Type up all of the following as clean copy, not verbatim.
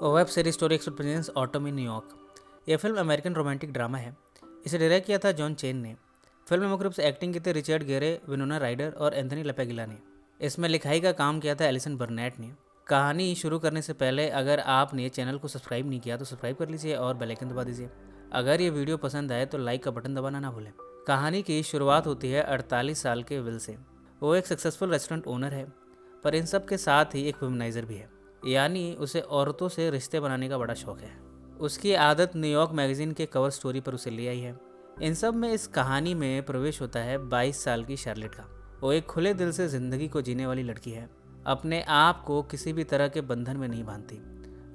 Web series story expert presence autumn in New York. यह film American romantic drama है। इसे direct किया था जॉन चेन ने। फिल्म में मुख्य रूप से एक्टिंग की थी रिचर्ड गेरे, विनोना राइडर और एंथनी लपेगिला ने। इसमें लिखाई का काम किया था एलिसन बर्नेट ने। कहानी शुरू करने से पहले अगर आपने चैनल को सब्सक्राइब नहीं किया तो सब्सक्राइब कर लीजिए और बेल आइकन दबा दीजिए। अगर ये वीडियो पसंद आए तो लाइक का बटन दबाना ना भूलें। कहानी की शुरुआत होती है 48 साल के विल से। वो एक सक्सेसफुल रेस्टोरेंट ओनर है, पर इन सब के साथ ही एक वुमनाइजर भी है, यानी उसे औरतों से रिश्ते बनाने का बड़ा शौक है। उसकी आदत न्यूयॉर्क मैगजीन के कवर स्टोरी पर उसे ले आई है। इन सब में इस कहानी में प्रवेश होता है 22 साल की शार्लेट का। वो एक खुले दिल से ज़िंदगी को जीने वाली लड़की है। अपने आप को किसी भी तरह के बंधन में नहीं बांधती,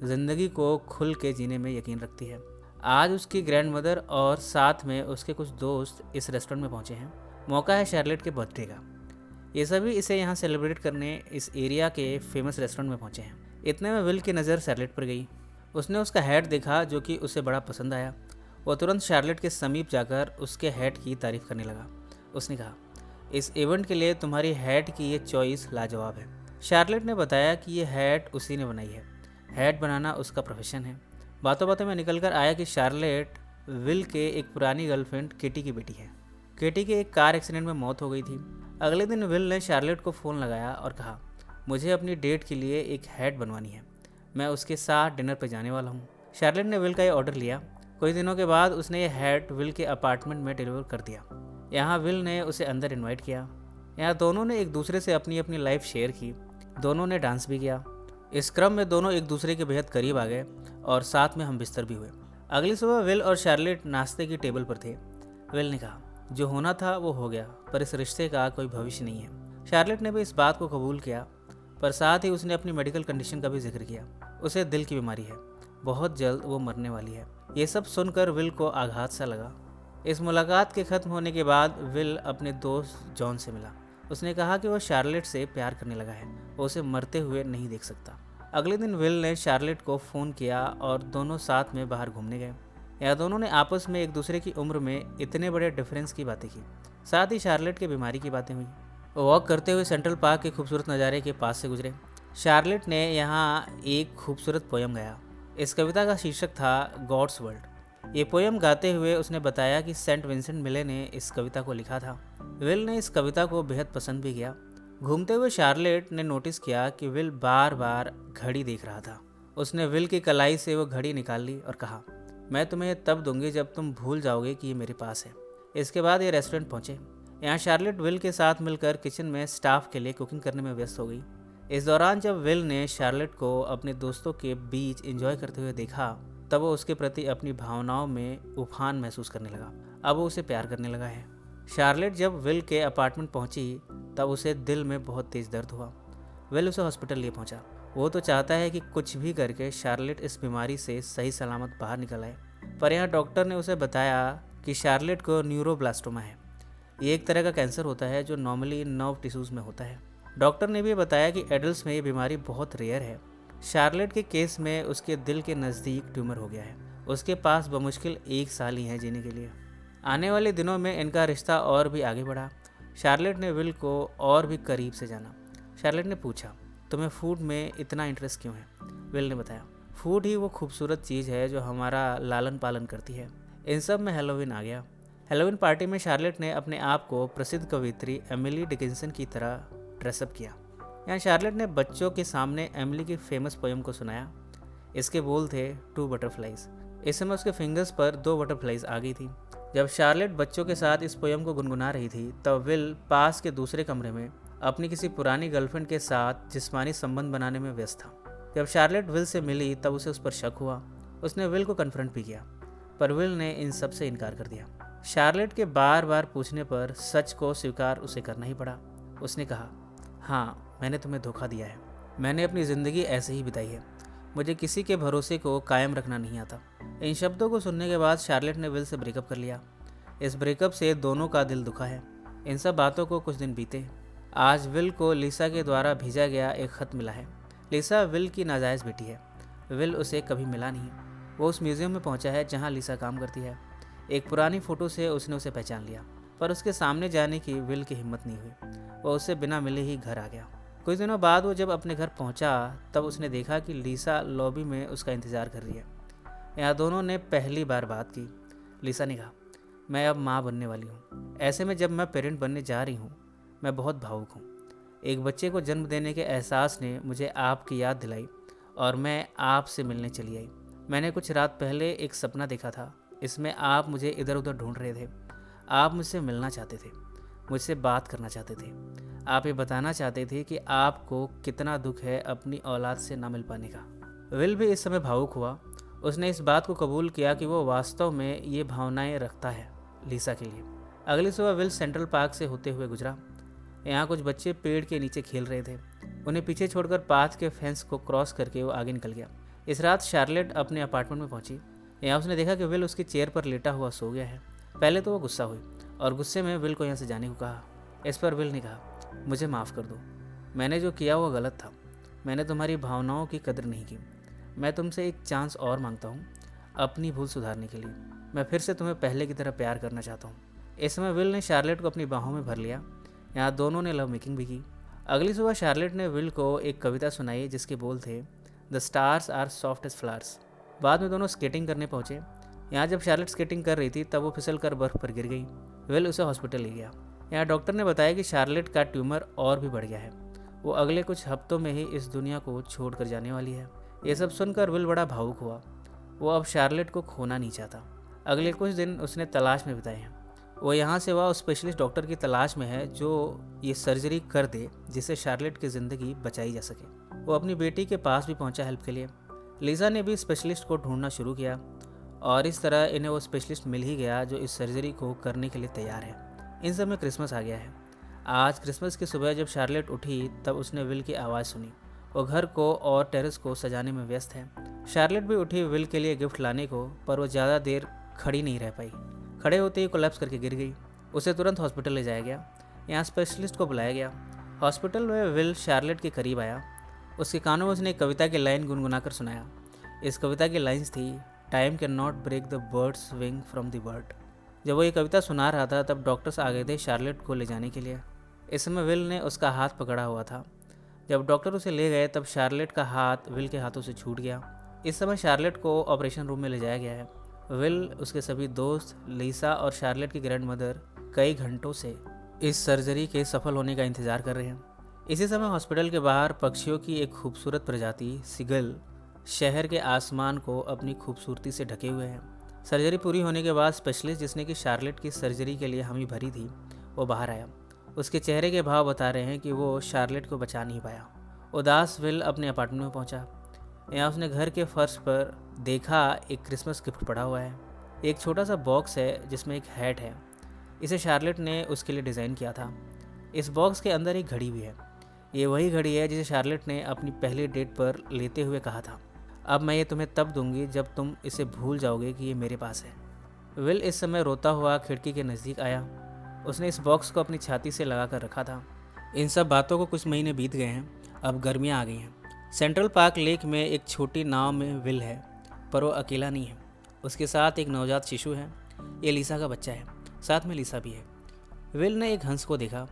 ज़िंदगी को खुल के जीने में यकीन रखती है। आज उसकी ग्रैंडमदर और साथ में उसके कुछ दोस्त इस रेस्टोरेंट में पहुंचे हैं। मौका है शार्लेट के बर्थडे का। ये सभी इसे यहाँ सेलिब्रेट करने इस एरिया के फेमस रेस्टोरेंट में पहुंचे हैं। इतने में विल की नज़र शार्लेट पर गई। उसने उसका हैट देखा जो कि उसे बड़ा पसंद आया। वो तुरंत शार्लेट के समीप जाकर उसके हैट की तारीफ करने लगा। उसने कहा, इस इवेंट के लिए तुम्हारी हैट की ये चॉइस लाजवाब है। शार्लेट ने बताया कि ये हैट उसी ने बनाई है। हैट बनाना उसका प्रोफेशन है। बातों बातों में निकल कर आया कि शार्लेट विल के एक पुरानी गर्लफ्रेंड केटी की बेटी है। केटी के एक कार एक्सीडेंट में मौत हो गई थी। अगले दिन विल ने शार्लेट को फ़ोन लगाया और कहा, मुझे अपनी डेट के लिए एक हैट बनवानी है, मैं उसके साथ डिनर पर जाने वाला हूँ। शार्लेट ने विल का ये ऑर्डर लिया। कुछ दिनों के बाद उसने ये हैट विल के अपार्टमेंट में डिलीवर कर दिया। यहाँ विल ने उसे अंदर इनवाइट किया। यहाँ दोनों ने एक दूसरे से अपनी अपनी लाइफ शेयर की। दोनों ने डांस भी किया। इस क्रम में दोनों एक दूसरे के बेहद करीब आ गए और साथ में हम बिस्तर भी हुए। अगली सुबह विल और शार्लेट नाश्ते की टेबल पर थे। विल ने कहा, जो होना था वो हो गया, पर इस रिश्ते का कोई भविष्य नहीं है। शार्लेट ने भी इस बात को कबूल किया, पर साथ ही उसने अपनी मेडिकल कंडीशन का भी जिक्र किया। उसे दिल की बीमारी है, बहुत जल्द वो मरने वाली है। ये सब सुनकर विल को आघात सा लगा। इस मुलाकात के ख़त्म होने के बाद विल अपने दोस्त जॉन से मिला। उसने कहा कि वो शार्लेट से प्यार करने लगा है, वो उसे मरते हुए नहीं देख सकता। अगले दिन विल ने शार्लेट को फ़ोन किया और दोनों साथ में बाहर घूमने गए। यह दोनों ने आपस में एक दूसरे की उम्र में इतने बड़े डिफरेंस की बातें की। साथ ही शार्लेट की बीमारी की बातें हुई। वॉक करते हुए सेंट्रल पार्क के खूबसूरत नज़ारे के पास से गुजरे। शार्लेट ने यहाँ एक खूबसूरत पोयम गाया। इस कविता का शीर्षक था गॉड्स वर्ल्ड। ये पोयम गाते हुए उसने बताया कि सेंट विंसेंट मिले ने इस कविता को लिखा था। विल ने इस कविता को बेहद पसंद भी किया। घूमते हुए शार्लेट ने नोटिस किया कि विल बार बार घड़ी देख रहा था। उसने विल की कलाई से वो घड़ी निकाल ली और कहा, मैं तुम्हें तब दूंगी जब तुम भूल जाओगे कि ये मेरे पास है। इसके बाद ये रेस्टोरेंट पहुंचे। यहाँ शार्लेट विल के साथ मिलकर किचन में स्टाफ के लिए कुकिंग करने में व्यस्त हो गई। इस दौरान जब विल ने शार्लेट को अपने दोस्तों के बीच एंजॉय करते हुए देखा, तब वो उसके प्रति अपनी भावनाओं में उफान महसूस करने लगा। अब वो उसे प्यार करने लगा है। शार्लेट जब विल के अपार्टमेंट पहुंची तब उसे दिल में बहुत तेज दर्द हुआ। विल उसे हॉस्पिटल लिए पहुंचा। वो तो चाहता है कि कुछ भी करके शार्लेट इस बीमारी से सही सलामत बाहर निकल आए, पर यहाँ डॉक्टर ने उसे बताया कि शार्लेट को न्यूरोब्लास्टोमा है। ये एक तरह का कैंसर होता है जो नॉर्मली नर्व टिश्यूज़ में होता है। डॉक्टर ने भी बताया कि एडल्ट्स में ये बीमारी बहुत रेयर है। शार्लेट के केस में उसके दिल के नज़दीक ट्यूमर हो गया है। उसके पास बमुश्किल 1 साल ही है जीने के लिए। आने वाले दिनों में इनका रिश्ता और भी आगे बढ़ा। शार्लेट ने विल को और भी करीब से जाना। शार्लेट ने पूछा, तुम्हें फूड में इतना इंटरेस्ट क्यों है? विल ने बताया, फूड ही वो खूबसूरत चीज़ है जो हमारा लालन पालन करती है। इन सब में हैलोवीन आ गया। हैलोवीन पार्टी में शार्लेट ने अपने आप को प्रसिद्ध कवयित्री एमिली डिकिंसन की तरह ड्रेसअप किया। यहाँ शार्लेट ने बच्चों के सामने एमिली की फेमस पोयम को सुनाया। इसके बोल थे 2 बटरफ्लाइज। इस समय उसके फिंगर्स पर 2 बटरफ्लाइज आ गई थी। जब शार्लेट बच्चों के साथ इस पोयम को गुनगुना रही थी तब विल पास के दूसरे कमरे में अपनी किसी पुरानी गर्लफ्रेंड के साथ जिस्मानी संबंध बनाने में व्यस्त था। जब शार्लेट विल से मिली तब उसे उस पर शक हुआ। उसने विल को कन्फ्रंट भी किया, पर विल ने इन सब से इनकार कर दिया। शार्लेट के बार बार पूछने पर सच को स्वीकार उसे करना ही पड़ा। उसने कहा, हाँ, मैंने तुम्हें धोखा दिया है। मैंने अपनी ज़िंदगी ऐसे ही बिताई है। मुझे किसी के भरोसे को कायम रखना नहीं आता। इन शब्दों को सुनने के बाद शार्लेट ने विल से ब्रेकअप कर लिया। इस ब्रेकअप से दोनों का दिल दुखा है। इन सब बातों को कुछ दिन बीते। आज विल को लिसा के द्वारा भेजा गया एक ख़त मिला है। लिसा विल की नाजायज़ बेटी है। विल उसे कभी मिला नहीं। वो उस म्यूज़ियम में पहुंचा है जहां लिसा काम करती है। एक पुरानी फ़ोटो से उसने उसे पहचान लिया, पर उसके सामने जाने की विल की हिम्मत नहीं हुई। वो उससे बिना मिले ही घर आ गया। कुछ दिनों बाद वो जब अपने घर पहुंचा तब उसने देखा कि लीसा लॉबी में उसका इंतज़ार कर रही है। यहाँ दोनों ने पहली बार बात की। लीसा ने कहा, मैं अब माँ बनने वाली हूँ। ऐसे में जब मैं पेरेंट बनने जा रही हूँ, मैं बहुत भावुक हूँ। एक बच्चे को जन्म देने के एहसास ने मुझे आपकी याद दिलाई और मैं आपसे मिलने चली आई। मैंने कुछ रात पहले एक सपना देखा था। इसमें आप मुझे इधर उधर ढूंढ रहे थे। आप मुझसे मिलना चाहते थे, मुझसे बात करना चाहते थे। आप ये बताना चाहते थे कि आपको कितना दुख है अपनी औलाद से ना मिल पाने का। विल भी इस समय भावुक हुआ। उसने इस बात को कबूल किया कि वो वास्तव में ये भावनाएं रखता है लीसा के लिए। अगली सुबह विल सेंट्रल पार्क से होते हुए गुजरा। यहाँ कुछ बच्चे पेड़ के नीचे खेल रहे थे। उन्हें पीछे छोड़कर पाथ के फेंस को क्रॉस करके वो आगे निकल गया। इस रात शार्लेट अपने अपार्टमेंट में पहुंची। यहाँ उसने देखा कि विल उसकी चेयर पर लेटा हुआ सो गया है। पहले तो वो गुस्सा हुई और गुस्से में विल को यहाँ से जाने को कहा। इस पर विल ने कहा, मुझे माफ़ कर दो, मैंने जो किया वो गलत था। मैंने तुम्हारी भावनाओं की कदर नहीं की। मैं तुमसे एक चांस और मांगता हूँ अपनी भूल सुधारने के लिए। मैं फिर से तुम्हें पहले की तरह प्यार करना चाहता हूँ। इस समय विल ने शार्लेट को अपनी बाहों में भर लिया। यहाँ दोनों ने लव मेकिंग भी की। अगली सुबह शार्लेट ने विल को एक कविता सुनाई जिसके बोल थे, the stars are soft as flowers. बाद में दोनों स्केटिंग करने पहुंचे। यहाँ जब शार्लेट स्केटिंग कर रही थी तब वो फिसल कर बर्फ पर गिर गई। विल उसे हॉस्पिटल ले गया। यहाँ डॉक्टर ने बताया कि शार्लेट का ट्यूमर और भी बढ़ गया है। वो अगले कुछ हफ्तों में ही इस दुनिया को छोड़ कर जाने वाली है। ये सब सुनकर विल बड़ा भावुक हुआ। वो अब शार्लेट को खोना नहीं चाहता। अगले कुछ दिन उसने तलाश में बिताए हैं। वो यहाँ से वह उस स्पेशलिस्ट डॉक्टर की तलाश में है जो ये सर्जरी कर दे जिससे शार्लेट की ज़िंदगी बचाई जा सके। वो अपनी बेटी के पास भी पहुँचा हेल्प के लिए। लीजा ने भी स्पेशलिस्ट को ढूंढना शुरू किया और इस तरह इन्हें वो स्पेशलिस्ट मिल ही गया जो इस सर्जरी को करने के लिए तैयार है। इन सब में क्रिसमस आ गया है। आज क्रिसमस की सुबह जब शार्लेट उठी तब उसने विल की आवाज़ सुनी। वो घर को और टेरेस को सजाने में व्यस्त है। शार्लेट भी उठी विल के लिए गिफ्ट लाने को, पर वो ज़्यादा देर खड़ी नहीं रह पाई। खड़े होते ही कोलैप्स करके गिर गई। उसे तुरंत हॉस्पिटल ले जाया गया। यहाँ स्पेशलिस्ट को बुलाया गया। हॉस्पिटल में विल शार्लेट के करीब आया। उसके कानों में उसने एक कविता की लाइन गुनगुनाकर सुनाया। इस कविता की लाइन्स थी, time can not break the bird's wing from the bird. जब वो ये कविता सुना रहा था तब डॉक्टर्स आ गए थे शार्लेट को ले जाने के लिए। इस समय विल ने उसका हाथ पकड़ा हुआ था। जब डॉक्टर उसे ले गए तब शार्लेट का हाथ विल के हाथों से छूट गया। इस समय शार्लेट को ऑपरेशन रूम में ले जाया गया है। विल, उसके सभी दोस्त, लीसा और शार्लेट की ग्रैंड मदर कई घंटों से इस सर्जरी के सफल होने का इंतजार कर रहे हैं। इसी समय हॉस्पिटल के बाहर पक्षियों की एक खूबसूरत प्रजाति सिगल शहर के आसमान को अपनी खूबसूरती से ढके हुए हैं। सर्जरी पूरी होने के बाद स्पेशलिस्ट जिसने कि शार्लेट की सर्जरी के लिए हामी भरी थी वो बाहर आया। उसके चेहरे के भाव बता रहे हैं कि वो शार्लेट को बचा नहीं पाया। उदास विल अपने अपार्टमेंट में पहुंचा। यहाँ उसने घर के फर्श पर देखा एक क्रिसमस गिफ्ट पड़ा हुआ है। एक छोटा सा बॉक्स है जिसमें एक हैट है। इसे शार्लेट ने उसके लिए डिज़ाइन किया था। इस बॉक्स के अंदर एक घड़ी भी है। ये वही घड़ी है जिसे शार्लेट ने अपनी पहली डेट पर लेते हुए कहा था, अब मैं ये तुम्हें तब दूंगी जब तुम इसे भूल जाओगे कि ये मेरे पास है। विल इस समय रोता हुआ खिड़की के नज़दीक आया। उसने इस बॉक्स को अपनी छाती से लगा कर रखा था। इन सब बातों को कुछ महीने बीत गए हैं। अब गर्मियाँ आ गई हैं। सेंट्रल पार्क लेक में एक छोटी नाव में विल है, पर वो अकेला नहीं है। उसके साथ एक नवजात शिशु है। ये लीसा का बच्चा है। साथ में लीसा भी है। विल ने एक हंस को देखा।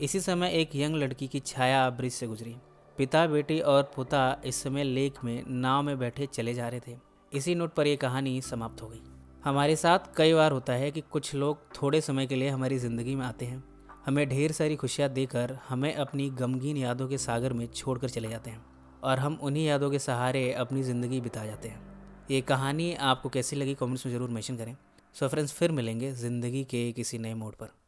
इसी समय एक यंग लड़की की छाया ब्रिज से गुजरी। पिता, बेटी और पोता इस समय लेक में नाव में बैठे चले जा रहे थे। इसी नोट पर यह कहानी समाप्त हो गई। हमारे साथ कई बार होता है कि कुछ लोग थोड़े समय के लिए हमारी ज़िंदगी में आते हैं, हमें ढेर सारी खुशियाँ देकर हमें अपनी गमगीन यादों के सागर में छोड़कर चले जाते हैं और हम उन्हीं यादों के सहारे अपनी ज़िंदगी बिता जाते हैं। ये कहानी आपको कैसी लगी कमेंट्स में ज़रूर मेंशन करें। सो फ्रेंड्स, फिर मिलेंगे ज़िंदगी के किसी नए मोड़ पर।